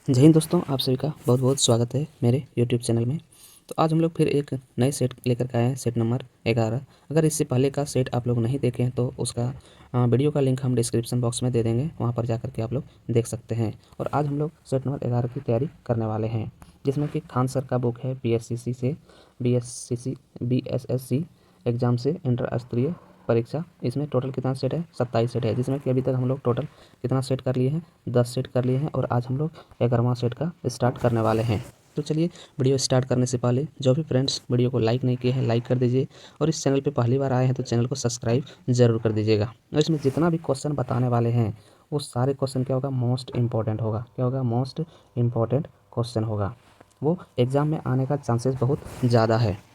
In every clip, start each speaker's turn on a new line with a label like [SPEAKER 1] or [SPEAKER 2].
[SPEAKER 1] जय हिंद दोस्तों, आप सभी का बहुत बहुत स्वागत है मेरे YouTube चैनल में। तो आज हम लोग फिर एक नए सेट लेकर के आए हैं, सेट नंबर 11। अगर इससे पहले का सेट आप लोग नहीं देखे हैं तो उसका वीडियो का लिंक हम डिस्क्रिप्शन बॉक्स में दे देंगे, वहां पर जाकर के आप लोग देख सकते हैं। और आज हम लोग सेट नंबर 11 की तैयारी करने वाले हैं, जिसमें कि खान सर का बुक है BSSC एग्ज़ाम से इंटर स्तरीय परीक्षा। इसमें टोटल कितना सेट है? 27 सेट है, जिसमें कि अभी तक हम लोग टोटल कितना सेट कर लिए हैं? 10 सेट कर लिए हैं और आज हम लोग 11वां सेट का स्टार्ट करने वाले हैं। तो चलिए, वीडियो स्टार्ट करने से पहले जो भी फ्रेंड्स वीडियो को लाइक नहीं किए हैं, लाइक कर दीजिए। और इस चैनल पे पहली बार आए हैं तो चैनल को सब्सक्राइब जरूर कर दीजिएगा। और इसमें जितना भी क्वेश्चन बताने वाले हैं वो सारे क्वेश्चन क्या होगा? मोस्ट इंपॉर्टेंट होगा। क्या होगा? मोस्ट इंपॉर्टेंट क्वेश्चन होगा। वो एग्ज़ाम में आने का चांसेस बहुत ज़्यादा है।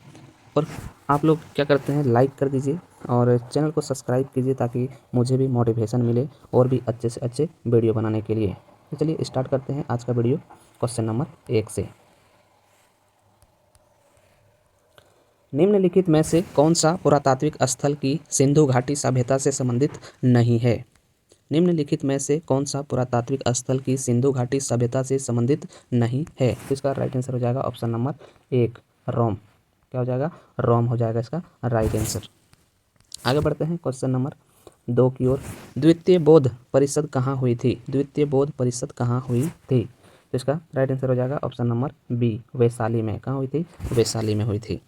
[SPEAKER 1] और आप लोग क्या करते हैं, लाइक कर दीजिए और चैनल को सब्सक्राइब कीजिए ताकि मुझे भी मोटिवेशन मिले और भी अच्छे से अच्छे वीडियो बनाने के लिए। तो चलिए स्टार्ट करते हैं आज का वीडियो क्वेश्चन नंबर 1 से। निम्नलिखित में से कौन सा पुरातात्विक स्थल की सिंधु घाटी सभ्यता से संबंधित नहीं है? निम्नलिखित में से कौन सा पुरातात्विक स्थल की सिंधु घाटी सभ्यता से संबंधित नहीं है? तो इसका राइट आंसर हो जाएगा ऑप्शन नंबर 1, रोम। क्या हो जाएगा? रोम हो जाएगा इसका राइट आंसर। आगे बढ़ते हैं क्वेश्चन नंबर 2 की ओर। द्वितीय बौद्ध परिषद कहाँ हुई थी? द्वितीय बौद्ध परिषद कहाँ हुई थी? तो इसका राइट आंसर हो जाएगा ऑप्शन नंबर बी, वैशाली में। कहाँ हुई थी? वैशाली में हुई थी।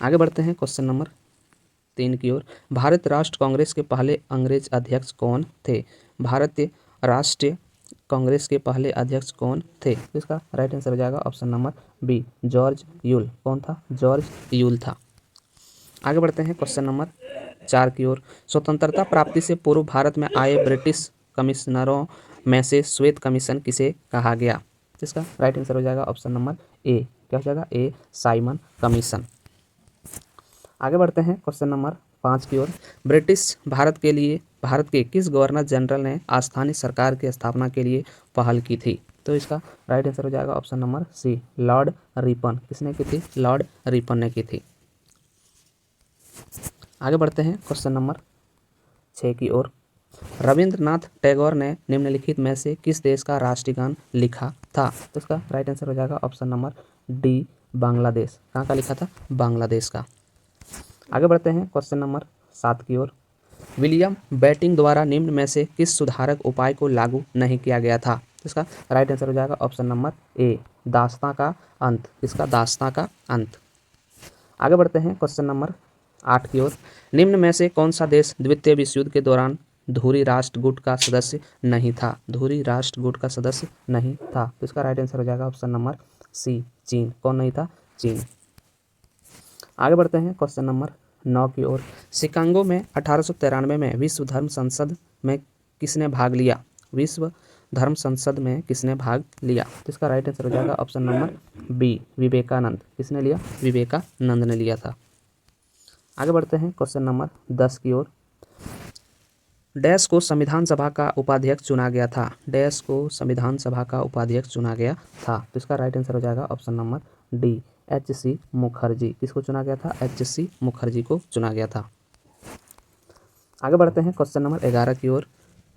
[SPEAKER 1] आगे बढ़ते हैं क्वेश्चन नंबर 3 की ओर। भारत राष्ट्र कांग्रेस के पहले अंग्रेज अध्यक्ष कौन थे? भारतीय राष्ट्रीय कांग्रेस के पहले अध्यक्ष कौन थे? तो इसका राइट आंसर हो जाएगा option number B, George Yule. कौन था? जॉर्ज यूल था। आगे बढ़ते हैं क्वेश्चन नंबर 4 की ओर। स्वतंत्रता प्राप्ति से पूर्व भारत में आए ब्रिटिश कमिश्नरों में से श्वेत कमीशन किसे कहा गया? इसका राइट आंसर हो जाएगा ऑप्शन नंबर ए। क्या हो जाएगा? ए, साइमन कमीशन। आगे बढ़ते हैं क्वेश्चन नंबर 5 की ओर। ब्रिटिश भारत के किस गवर्नर जनरल ने स्थानीय सरकार की स्थापना के लिए पहल की थी? तो इसका राइट आंसर हो जाएगा option number C, Lord Ripon. किसने की थी? लॉर्ड रिपन ने की थी। आगे बढ़ते हैं क्वेश्चन नंबर 6 की ओर। रविंद्रनाथ टैगोर ने निम्नलिखित में से किस देश का राष्ट्रीय गान लिखा था? तो इसका राइट आंसर हो जाएगा ऑप्शन नंबर डी, बांग्लादेश। कहाँ का लिखा था? बांग्लादेश का। आगे बढ़ते हैं क्वेश्चन नंबर 7 की ओर। विलियम बेंटिक द्वारा निम्न में से किस सुधारक उपाय को लागू नहीं किया गया था? तो इसका राइट आंसर हो जाएगा ऑप्शन नंबर ए, दास्तां का अंत। इसका दास्तां का अंत। आगे बढ़ते हैं क्वेश्चन नंबर 8 की ओर। निम्न में से कौन सा देश द्वितीय विश्व युद्ध के दौरान धुरी राष्ट्र गुट का सदस्य नहीं था? धुरी राष्ट्र गुट का सदस्य नहीं था। तो इसका राइट आंसर हो जाएगा ऑप्शन नंबर सी, चीन। कौन नहीं था? चीन। आगे बढ़ते हैं क्वेश्चन नंबर 9 की ओर। शिकागो में 1893 में विश्व धर्म संसद में किसने भाग लिया? विश्व धर्म संसद में किसने भाग लिया? तो इसका राइट आंसर हो जाएगा ऑप्शन नंबर बी, विवेकानंद। किसने लिया? विवेकानंद ने लिया था। आगे बढ़ते हैं क्वेश्चन नंबर 10 की ओर। डैश को संविधान सभा का उपाध्यक्ष चुना गया था? डैश को संविधान सभा का उपाध्यक्ष चुना गया था। तो इसका राइट आंसर हो जाएगा ऑप्शन नंबर डी, एच.सी. मुखर्जी। किसको चुना गया था? एच.सी. मुखर्जी को चुना गया था। आगे बढ़ते हैं क्वेश्चन नंबर 11 की ओर।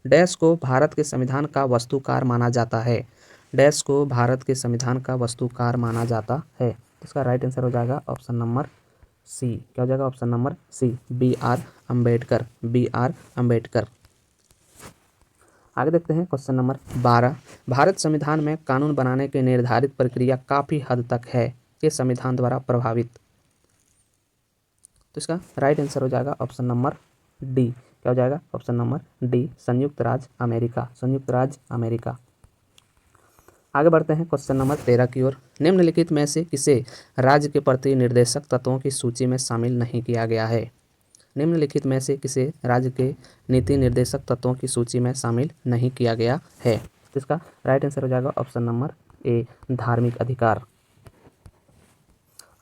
[SPEAKER 1] डैश को भारत के संविधान का वस्तुकार माना जाता है? डैश को भारत के संविधान का वस्तुकार माना जाता है। इसका राइट आंसर हो जाएगा ऑप्शन नंबर सी। क्या हो जाएगा? Option number C, B R Ambedkar. B R Ambedkar. आगे देखते हैं क्वेश्चन नंबर 12। भारत संविधान में कानून बनाने की निर्धारित प्रक्रिया काफी हद तक है कि संविधान द्वारा प्रभावित? तो इसका राइट आंसर हो जाएगा ऑप्शन नंबर डी। क्या हो जाएगा? ऑप्शन नंबर डी, संयुक्त राज्य अमेरिका। संयुक्त राज्य अमेरिका। आगे बढ़ते हैं क्वेश्चन नंबर 13 की ओर। निम्नलिखित में से किसे राज्य के प्रति निर्देशक तत्वों की सूची में शामिल नहीं किया गया है? निम्नलिखित में से किसे राज्य के नीति निर्देशक तत्वों की सूची में शामिल नहीं किया गया है? तो इसका राइट आंसर हो जाएगा ऑप्शन नंबर ए, धार्मिक अधिकार।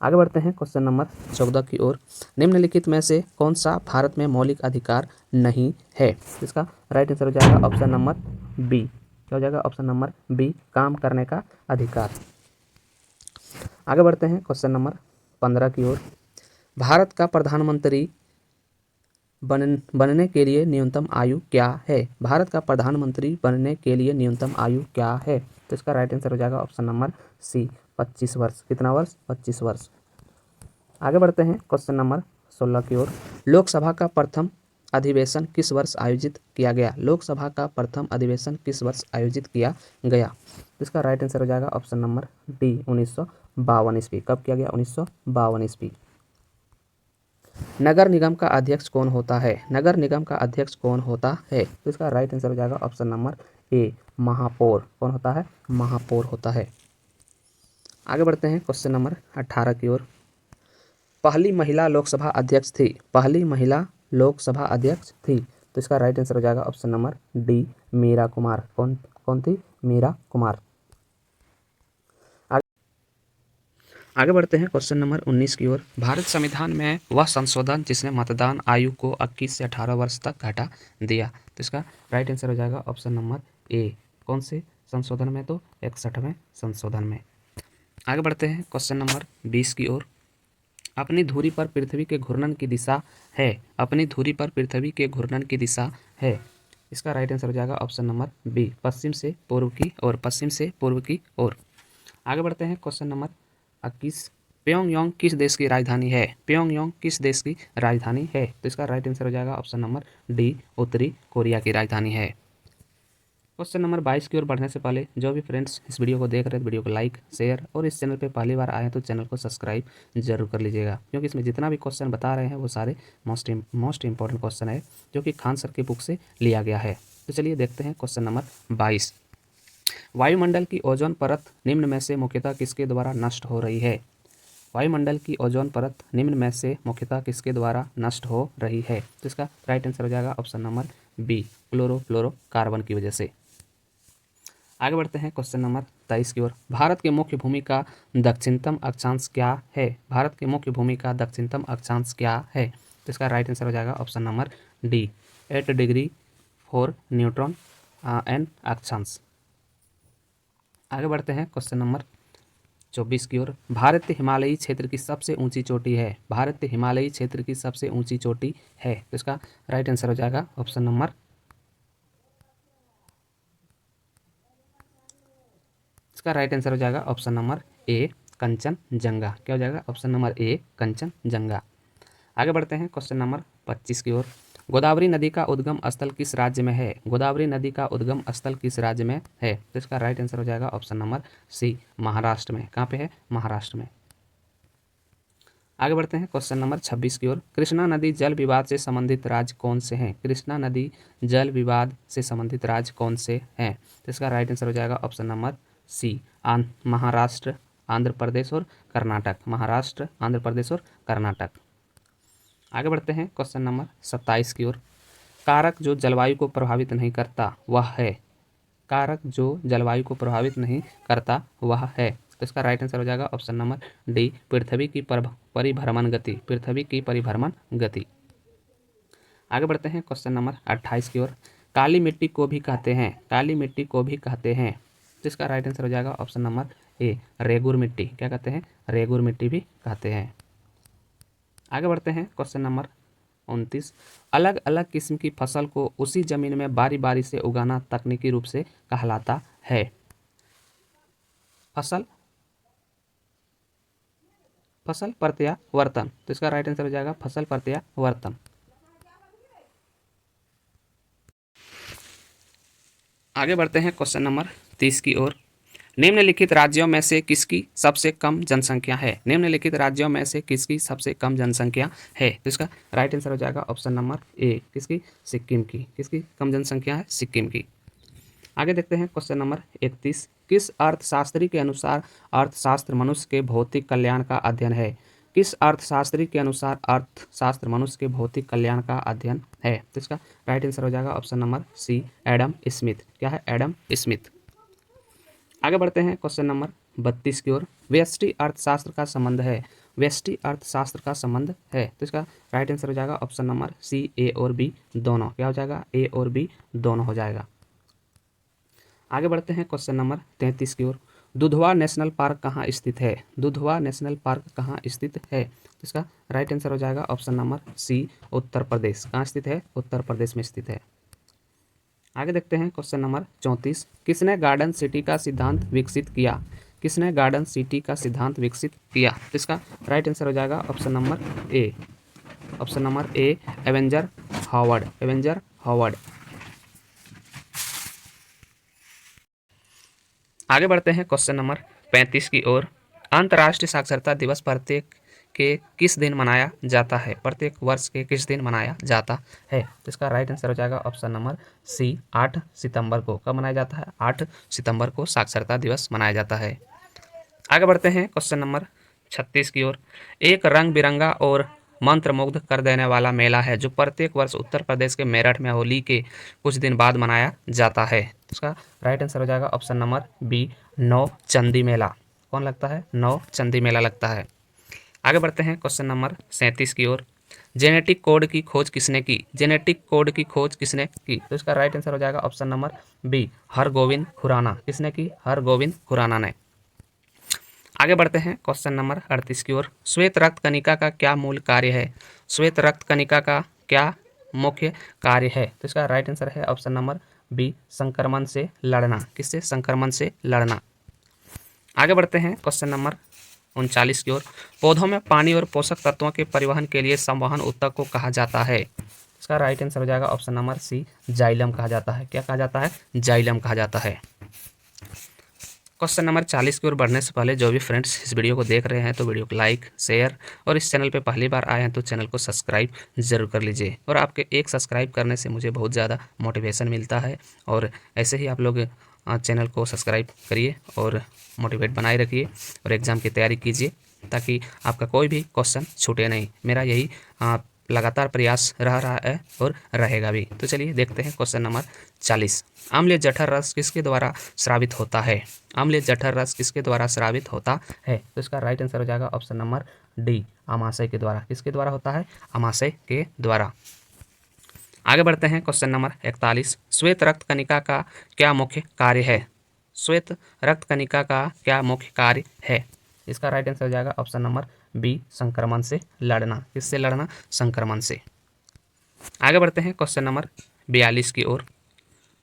[SPEAKER 1] आगे बढ़ते हैं क्वेश्चन नंबर 14 की ओर। निम्नलिखित में से कौन सा भारत में मौलिक अधिकार नहीं है? इसका राइट आंसर हो जाएगा ऑप्शन नंबर बी। क्या हो जाएगा? ऑप्शन नंबर बी, काम करने का अधिकार। आगे बढ़ते हैं क्वेश्चन नंबर 15 की ओर। भारत का प्रधानमंत्री बनने के लिए न्यूनतम आयु क्या है? भारत का प्रधानमंत्री बनने के लिए न्यूनतम आयु क्या है? तो इसका राइट आंसर हो जाएगा ऑप्शन नंबर सी, 25 वर्ष। कितना वर्ष? 25 वर्ष। आगे बढ़ते हैं क्वेश्चन नंबर 16 की ओर। लोकसभा का प्रथम अधिवेशन किस वर्ष आयोजित किया गया? लोकसभा का प्रथम अधिवेशन किस वर्ष आयोजित किया गया? तो इसका राइट आंसर हो जाएगा ऑप्शन नंबर डी, 1952 ईस्वी। कब किया गया? 1952 ईस्वी। नगर निगम का अध्यक्ष कौन होता है? नगर निगम का अध्यक्ष कौन होता है? तो इसका राइट आंसर हो जाएगा ऑप्शन नंबर ए, महापौर। कौन होता है? महापौर होता है। आगे बढ़ते हैं क्वेश्चन नंबर 18 की ओर। पहली महिला लोकसभा अध्यक्ष थी। पहली महिला लोकसभा अध्यक्ष थी। तो इसका राइट आंसर हो जाएगा option number D, Meera Kumar. कौन थी? मीरा कुमार। आगे बढ़ते हैं क्वेश्चन नंबर 19 की ओर। भारत संविधान में वह संशोधन जिसने मतदान आयु को 21 से 18 वर्ष तक घटा दिया। तो इसका राइट आंसर हो जाएगा ऑप्शन नंबर ए। कौन से संशोधन में? तो 61वें संशोधन में। आगे बढ़ते हैं क्वेश्चन नंबर 20 की ओर। अपनी धुरी पर पृथ्वी के घूर्णन की दिशा है। अपनी धुरी पर पृथ्वी के घूर्णन की दिशा है। इसका राइट आंसर हो जाएगा ऑप्शन नंबर बी, पश्चिम से पूर्व की ओर। पश्चिम से पूर्व की ओर। आगे बढ़ते हैं क्वेश्चन नंबर 21। प्योंगयांग किस देश की राजधानी है? प्योंगयांग किस देश की राजधानी है? तो इसका राइट आंसर हो जाएगा ऑप्शन नंबर डी, उत्तरी कोरिया की राजधानी है। क्वेश्चन नंबर 22 की ओर बढ़ने से पहले जो भी फ्रेंड्स इस वीडियो को देख रहे हैं, वीडियो को लाइक, शेयर और इस चैनल पे पहली बार आए हैं तो चैनल को सब्सक्राइब जरूर कर लीजिएगा, क्योंकि इसमें जितना भी क्वेश्चन बता रहे हैं वो सारे मोस्ट इंपॉर्टेंट क्वेश्चन है जो कि खान सर की बुक से लिया गया है। तो चलिए देखते हैं क्वेश्चन नंबर 22। वायुमंडल की ओजोन परत निम्न में से मुख्यतः किसके द्वारा नष्ट हो रही है? वायुमंडल की ओजोन परत निम्न में से मुख्यतः किसके द्वारा नष्ट हो रही है? तो इसका राइट आंसर हो जाएगा ऑप्शन नंबर बी, क्लोरोफ्लोरोकार्बन की वजह से। आगे बढ़ते हैं क्वेश्चन नंबर 23 की ओर। भारत के मुख्य भूमि का दक्षिणतम अक्षांश क्या है? भारत के मुख्य भूमि का दक्षिणतम अक्षांश क्या है? तो इसका राइट आंसर हो जाएगा option number D, 8 degree 4 neutron N अक्षांश। आगे बढ़ते हैं क्वेश्चन नंबर 24 की ओर। भारतीय हिमालयी क्षेत्र की सबसे ऊंची चोटी है। भारतीय हिमालयी क्षेत्र की सबसे ऊंची चोटी है। तो इसका राइट आंसर हो जाएगा ऑप्शन नंबर राइट आंसर हो जाएगा ऑप्शन नंबर ए, कंचनजंगा। क्या हो जाएगा? Option number A, Kanchenjunga. आगे बढ़ते हैं क्वेश्चन नंबर 25 की ओर। गोदावरी नदी का उद्गम स्थल किस राज्य में है? गोदावरी नदी का उद्गम स्थल किस राज्य में है? तो इसका राइट आंसर हो जाएगा ऑप्शन नंबर सी, महाराष्ट्र में। कहाँ पे है? महाराष्ट्र में। आगे बढ़ते हैं क्वेश्चन नंबर 26 की ओर। कृष्णा नदी जल विवाद से संबंधित राज्य कौन से हैं? कृष्णा नदी जल विवाद से संबंधित राज्य कौन से हैं? तो इसका राइट आंसर हो जाएगा option number C, Maharashtra, Andhra Pradesh और कर्नाटक। महाराष्ट्र, आंध्र प्रदेश और कर्नाटक। आगे बढ़ते हैं क्वेश्चन नंबर 27 की ओर। कारक जो जलवायु को प्रभावित नहीं करता वह है। कारक जो जलवायु को प्रभावित नहीं करता वह है। तो इसका राइट आंसर हो जाएगा ऑप्शन नंबर डी, पृथ्वी की परिभ्रमण गति। पृथ्वी की परिभ्रमण गति। आगे बढ़ते हैं क्वेश्चन नंबर 28 की ओर। काली मिट्टी को भी कहते हैं। काली मिट्टी को भी कहते हैं। तो इसका राइट आंसर हो जाएगा ऑप्शन नंबर ए, रेगुर मिट्टी। क्या कहते हैं? रेगुर मिट्टी भी कहते हैं। आगे बढ़ते हैं क्वेश्चन नंबर 29। अलग अलग किस्म की फसल को उसी जमीन में बारी बारी से उगाना तकनीकी रूप से कहलाता है। फसल प्रत्यावर्तन। तो इसका राइट आंसर हो जाएगा फसल प्रत्यावर्तन। आगे बढ़ते हैं क्वेश्चन नंबर 30 की ओर। निम्नलिखित राज्यों में से किसकी सबसे कम जनसंख्या है? निम्नलिखित राज्यों में से किसकी सबसे कम जनसंख्या है? तो इसका राइट आंसर हो जाएगा ऑप्शन नंबर ए, किसकी? सिक्किम की। किसकी कम जनसंख्या है? सिक्किम की। आगे देखते हैं क्वेश्चन नंबर 31। किस अर्थशास्त्री के अनुसार अर्थशास्त्र मनुष्य के भौतिक कल्याण का अध्ययन है? किस अर्थशास्त्री के अनुसार अर्थशास्त्र मनुष्य के भौतिक कल्याण का अध्ययन है? तो इसका राइट आंसर हो जाएगा option number C, Adam Smith. क्या है? Adam Smith. आगे बढ़ते हैं क्वेश्चन नंबर 32 की ओर। व्यष्टि अर्थशास्त्र का संबंध है। व्यष्टि अर्थशास्त्र का संबंध है। तो इसका राइट आंसर हो जाएगा ऑप्शन नंबर सी, ए और बी दोनों। क्या हो जाएगा? ए और बी दोनों हो जाएगा। आगे बढ़ते हैं क्वेश्चन नंबर 33 की ओर। दुधवा नेशनल पार्क कहाँ स्थित है? दुधवा नेशनल पार्क कहाँ स्थित है? तो इसका राइट आंसर हो जाएगा ऑप्शन नंबर सी, उत्तर प्रदेश। कहाँ स्थित है? उत्तर प्रदेश में स्थित है। आगे देखते हैं क्वेश्चन नंबर 34। किसने गार्डन सिटी का सिद्धांत विकसित किया? किसने गार्डन सिटी का सिद्धांत विकसित किया? तो इसका राइट आंसर हो जाएगा option number A. Option number A, Avenger Howard. Avenger Howard. आगे बढ़ते हैं क्वेश्चन नंबर 35 की ओर। अंतर्राष्ट्रीय साक्षरता दिवस प्रत्येक के किस दिन मनाया जाता है? प्रत्येक वर्ष के किस दिन मनाया जाता है? तो इसका राइट आंसर हो जाएगा ऑप्शन नंबर सी, 8 सितंबर को। कब मनाया जाता है? 8 सितंबर को साक्षरता दिवस मनाया जाता है। आगे बढ़ते हैं क्वेश्चन नंबर 36 की ओर। एक रंग बिरंगा और मंत्रमुग्ध कर देने वाला मेला है जो प्रत्येक वर्ष उत्तर प्रदेश के मेरठ में होली के कुछ दिन बाद मनाया जाता है। इसका राइट आंसर हो जाएगा ऑप्शन नंबर बी, नौ चंदी मेला। कौन लगता है? नौ चंदी मेला लगता है। आगे बढ़ते हैं क्वेश्चन नंबर 37 की ओर। जेनेटिक कोड की खोज किसने की? जेनेटिक कोड की खोज किसने की? तो इसका राइट आंसर हो जाएगा option number B, Hargovind Khurana. किसने की? हरगोविंद खुराना ने। आगे बढ़ते हैं क्वेश्चन नंबर 38 की ओर। श्वेत रक्त कणिका का क्या मूल कार्य है? श्वेत रक्त कणिका का क्या मुख्य कार्य है? तो इसका राइट आंसर है ऑप्शन नंबर बी, संक्रमण से लड़ना। किससे? संक्रमण से लड़ना। आगे बढ़ते हैं क्वेश्चन नंबर 39 की ओर। पौधों में पानी और पोषक तत्वों के परिवहन के लिए संवहन ऊतक को कहा जाता है? इसका राइट आंसर हो जाएगा ऑप्शन नंबर सी, जाइलम कहा जाता है। क्या कहा जाता है? जाइलम कहा जाता है। क्वेश्चन नंबर 40 की ओर बढ़ने से पहले जो भी फ्रेंड्स इस वीडियो को देख रहे हैं तो वीडियो को लाइक, शेयर और इस चैनल पे पहली बार आए हैं तो चैनल को सब्सक्राइब जरूर कर लीजिए। और आपके एक सब्सक्राइब करने से मुझे बहुत ज़्यादा मोटिवेशन मिलता है। और ऐसे ही आप लोग चैनल को सब्सक्राइब करिए और मोटिवेट बनाए रखिए और एग्ज़ाम की तैयारी कीजिए ताकि आपका कोई भी क्वेश्चन छूटे नहीं। मेरा यही लगातार प्रयास रह रहा है और रहेगा भी। तो चलिए देखते हैं क्वेश्चन नंबर 40। अम्लीय जठर रस किसके द्वारा स्रावित होता है? अम्लीय जठर रस किसके द्वारा स्रावित होता है? तो इसका राइट आंसर हो जाएगा ऑप्शन नंबर डी, आमाशय के द्वारा। किसके द्वारा होता है? आमाशय के द्वारा। आगे बढ़ते हैं क्वेश्चन नंबर 41। श्वेत रक्त कणिका का क्या मुख्य कार्य है? श्वेत रक्त कणिका का क्या मुख्य कार्य है? इसका राइट आंसर हो जाएगा ऑप्शन नंबर बी, संक्रमण से लड़ना। किससे लड़ना? संक्रमण से। आगे बढ़ते हैं क्वेश्चन नंबर 42 की ओर।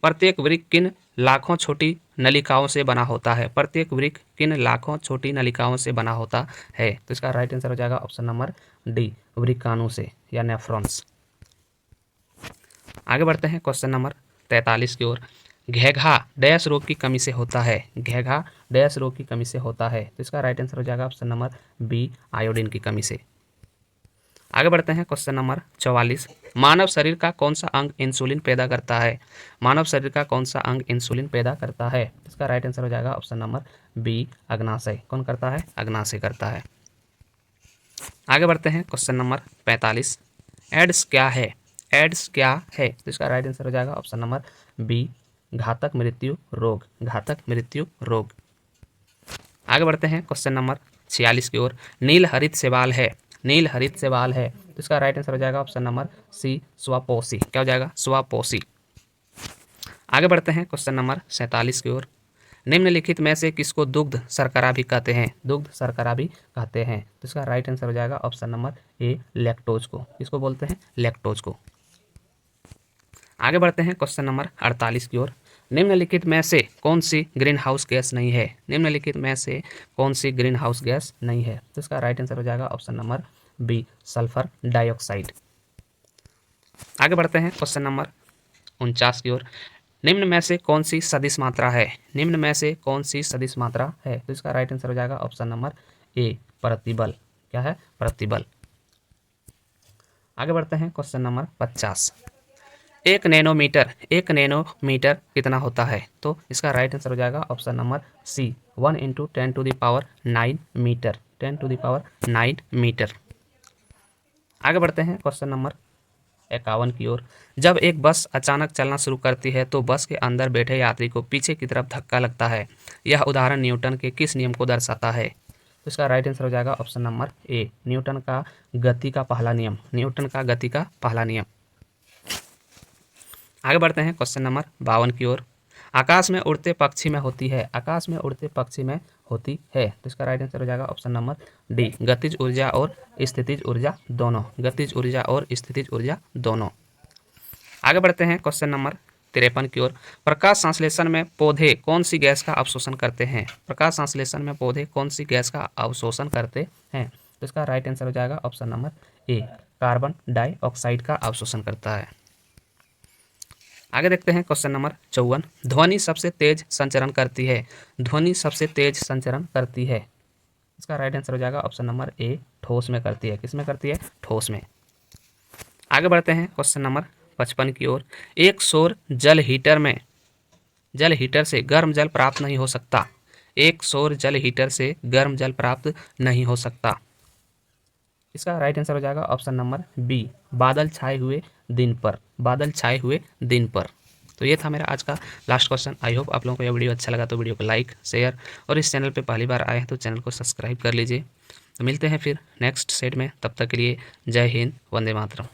[SPEAKER 1] प्रत्येक वृक्क किन लाखों छोटी नलिकाओं से बना होता है? प्रत्येक वृक्क किन लाखों छोटी नलिकाओं से बना होता है? तो इसका राइट आंसर हो जाएगा ऑप्शन नंबर डी, वृक्काणु से या नेफ्रॉन्स। आगे बढ़ते हैं क्वेश्चन नंबर 43 की ओर। घेघा डैश रोग की कमी से होता है? घेघा डैश रोग की कमी से होता है? तो इसका राइट आंसर हो जाएगा ऑप्शन नंबर बी, आयोडीन की कमी से। आगे बढ़ते हैं क्वेश्चन नंबर 44। मानव शरीर का कौन सा अंग इंसुलिन पैदा करता है? मानव शरीर का कौन सा अंग इंसुलिन पैदा करता है? इसका राइट आंसर हो जाएगा ऑप्शन नंबर बी, अग्नाशय। कौन करता है? अग्नाशय करता है। आगे बढ़ते हैं क्वेश्चन नंबर 45। एड्स क्या है? एड्स क्या है? तो इसका राइट आंसर हो जाएगा ऑप्शन नंबर बी, घातक मृत्यु रोग। घातक मृत्यु रोग। आगे बढ़ते हैं क्वेश्चन नंबर 46 की ओर। नील हरित शैवाल है? नील हरित शैवाल है तो इसका राइट आंसर हो जाएगा ऑप्शन नंबर सी, स्वापोषी। क्या हो जाएगा? स्वापोषी। आगे बढ़ते हैं क्वेश्चन नंबर 47 की ओर। निम्नलिखित में से किसको दुग्ध शर्करा भी कहते हैं? दुग्ध शर्करा भी कहते हैं तो इसका राइट आंसर हो जाएगा ऑप्शन नंबर ए, लैक्टोज को। किसको बोलते हैं? लैक्टोज को। आगे बढ़ते हैं क्वेश्चन नंबर 48 की ओर। निम्नलिखित में से कौन सी ग्रीन हाउस गैस नहीं है? निम्नलिखित में से कौन सी ग्रीन हाउस गैस नहीं है? तो इसका राइट आंसर हो जाएगा option number B, sulphur dioxide. आगे बढ़ते हैं क्वेश्चन नंबर 49 की ओर। निम्न में से कौन सी सदिश मात्रा है? निम्न में से कौन सी सदिश मात्रा है? तो इसका राइट आंसर हो जाएगा ऑप्शन नंबर ए, प्रतिबल। क्या है? प्रतिबल। आगे बढ़ते हैं क्वेश्चन नंबर 50। एक नैनोमीटर कितना होता है? तो इसका राइट आंसर हो जाएगा option number C, 1 × 10⁹ metre. 10⁹ metre. आगे बढ़ते हैं क्वेश्चन नंबर 51 की ओर। जब एक बस अचानक चलना शुरू करती है तो बस के अंदर बैठे यात्री को पीछे की तरफ धक्का लगता है। यह उदाहरण न्यूटन के किस नियम को दर्शाता है? तो इसका राइट आंसर हो जाएगा ऑप्शन नंबर ए, न्यूटन का गति का पहला नियम। न्यूटन का गति का पहला नियम। आगे बढ़ते हैं क्वेश्चन नंबर 52 की ओर। आकाश में उड़ते पक्षी में होती है, आकाश में उड़ते पक्षी में होती है। तो इसका राइट आंसर हो जाएगा ऑप्शन नंबर डी, गतिज ऊर्जा और स्थितिज ऊर्जा दोनों, गतिज ऊर्जा और स्थितिज ऊर्जा दोनों। आगे बढ़ते हैं क्वेश्चन नंबर 53 की ओर। प्रकाश संश्लेषण में पौधे कौन सी गैस का अवशोषण करते हैं? प्रकाश संश्लेषण में पौधे कौन सी गैस का अवशोषण करते हैं? तो इसका राइट आंसर हो जाएगा option number A, carbon dioxide का अवशोषण करता है। आगे देखते हैं क्वेश्चन नंबर 54। ध्वनि सबसे तेज संचरण करती है, ध्वनि सबसे तेज संचरण करती है। इसका राइट आंसर हो जाएगा ऑप्शन नंबर ए, ठोस में करती है। किस में करती है? ठोस में। आगे बढ़ते हैं क्वेश्चन नंबर 55 की ओर। एक सौर जल हीटर से गर्म जल प्राप्त नहीं हो सकता, एक सौर जल हीटर से गर्म जल प्राप्त नहीं हो सकता। इसका राइट आंसर हो जाएगा ऑप्शन नंबर बी, बादल छाए हुए दिन पर, बादल छाए हुए दिन पर। तो ये था मेरा आज का लास्ट क्वेश्चन। आई होप आप लोगों को यह वीडियो अच्छा लगा तो वीडियो को लाइक, शेयर और इस चैनल पे पहली बार आए हैं तो चैनल को सब्सक्राइब कर लीजिए। तो मिलते हैं फिर नेक्स्ट सेट में, तब तक के लिए जय हिंद, वंदे मातरम।